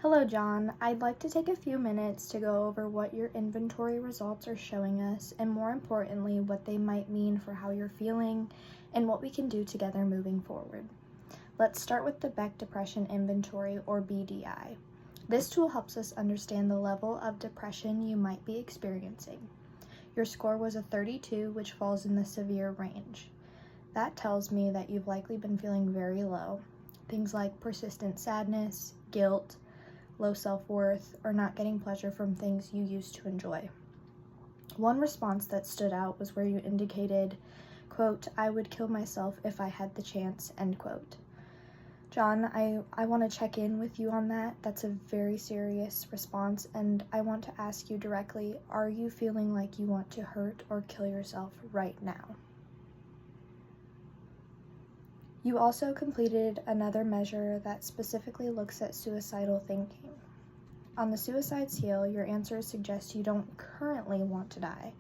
Hello, John. I'd like to take a few minutes to go over what your inventory results are showing us, and more importantly, what they might mean for how you're feeling and what we can do together moving forward. Let's start with the Beck Depression Inventory, or BDI. This tool helps us understand the level of depression you might be experiencing. Your score was a 32, which falls in the severe range. That tells me that you've likely been feeling very low. Things like persistent sadness, guilt, low self-worth, or not getting pleasure from things you used to enjoy. One response that stood out was where you indicated, quote, "I would kill myself if I had the chance," end quote. John, I want to check in with you on that. That's a very serious response, and I want to ask you directly, are you feeling like you want to hurt or kill yourself right now? You also completed another measure that specifically looks at suicidal thinking. On the suicide scale, your answers suggest you don't currently want to die.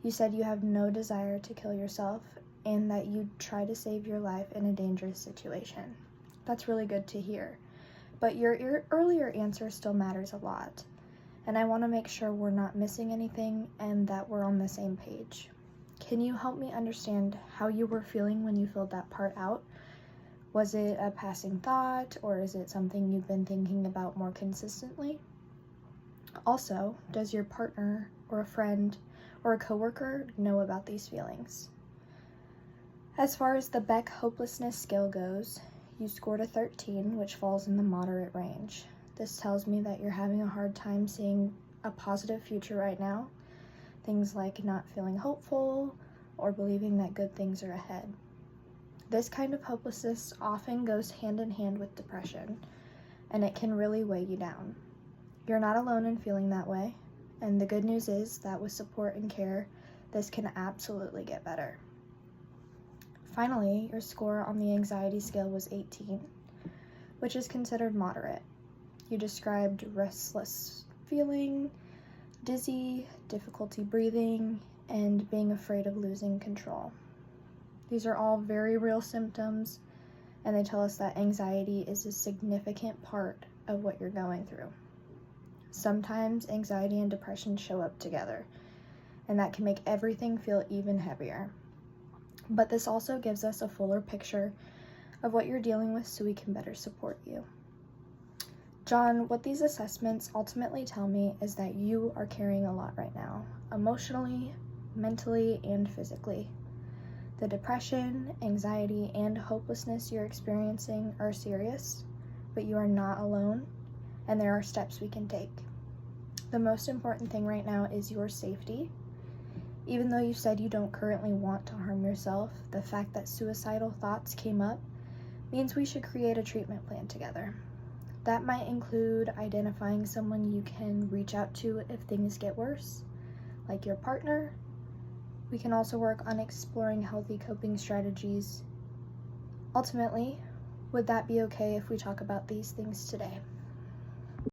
You said you have no desire to kill yourself and that you'd try to save your life in a dangerous situation. That's really good to hear. But your earlier answer still matters a lot, and I want to make sure we're not missing anything and that we're on the same page. Can you help me understand how you were feeling when you filled that part out? Was it a passing thought, or is it something you've been thinking about more consistently? Also, does your partner or a friend or a coworker know about these feelings? As far as the Beck hopelessness scale goes, you scored a 13, which falls in the moderate range. This tells me that you're having a hard time seeing a positive future right now. Things like not feeling hopeful or believing that good things are ahead. This kind of hopelessness often goes hand in hand with depression, and it can really weigh you down. You're not alone in feeling that way, and the good news is that with support and care, this can absolutely get better. Finally, your score on the anxiety scale was 18, which is considered moderate. You described restless feeling, dizzy, difficulty breathing, and being afraid of losing control. These are all very real symptoms, and they tell us that anxiety is a significant part of what you're going through. Sometimes anxiety and depression show up together, and that can make everything feel even heavier. But this also gives us a fuller picture of what you're dealing with so we can better support you. John, what these assessments ultimately tell me is that you are carrying a lot right now, emotionally, mentally, and physically. The depression, anxiety, and hopelessness you're experiencing are serious, but you are not alone, and there are steps we can take. The most important thing right now is your safety. Even though you said you don't currently want to harm yourself, the fact that suicidal thoughts came up means we should create a treatment plan together. That might include identifying someone you can reach out to if things get worse, like your partner. We can also work on exploring healthy coping strategies. Ultimately, would that be okay if we talk about these things today?